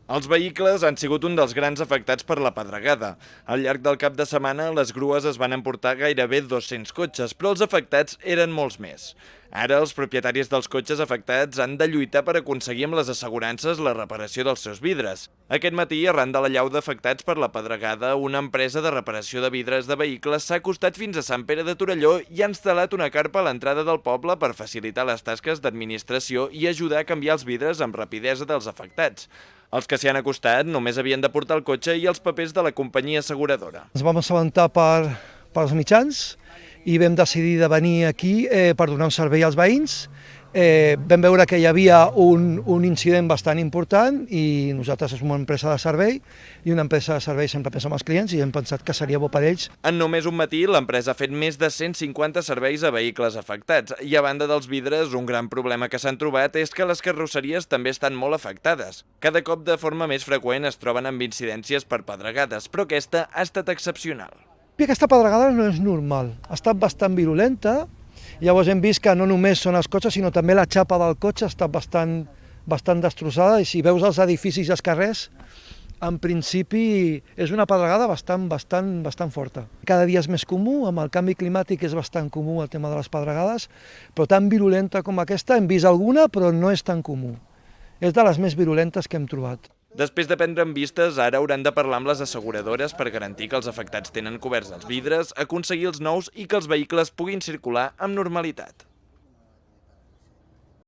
Els vehicles han sigut un dels grans afectats per la pedregada. Al llarg del cap de setmana, les grues es van emportar gairebé 200 cotxes, però els afectats eren molts més. Ara, els propietaris dels cotxes afectats han de lluitar per aconseguir amb les assegurances la reparació dels seus vidres. Aquest matí, arran de l'allau d'afectats per la pedregada, una empresa de reparació de vidres de vehicles s'ha acostat fins a Sant Pere de Torelló i ha instal·lat una carpa a l'entrada del poble per facilitar les tasques d'administració i ajudar a canviar els vidres amb rapidesa dels afectats. Els que s'hi han acostat només havien de portar el cotxe i els papers de la companyia asseguradora. Ens vam assabentar pels mitjans i vam decidir de venir aquí per donar un servei als veïns. Vam veure que hi havia un incident bastant important i nosaltres som una empresa de servei i una empresa de servei sempre pensa en els clients i hem pensat que seria bo per ells. En només un matí, l'empresa ha fet més de 150 serveis a vehicles afectats i a banda dels vidres, un gran problema que s'han trobat és que les carrosseries també estan molt afectades. Cada cop de forma més freqüent es troben amb incidències per pedregades, però aquesta ha estat excepcional. I aquesta pedregada no és normal, ha estat bastant virulenta. Llavors hem vist que no només són els cotxes, sinó també la xapa del cotxe ha estat bastant destrossada i si veus els edificis i els carrers, en principi és una pedregada bastant forta. Cada dia és més comú, amb el canvi climàtic és bastant comú el tema de les pedregades, però tan virulenta com aquesta hem vist alguna, però no és tan comú. És de les més virulentes que hem trobat. Després de prendre en vistes, ara hauran de parlar amb les asseguradores per garantir que els afectats tenen coberts els vidres, aconseguir els nous i que els vehicles puguin circular amb normalitat.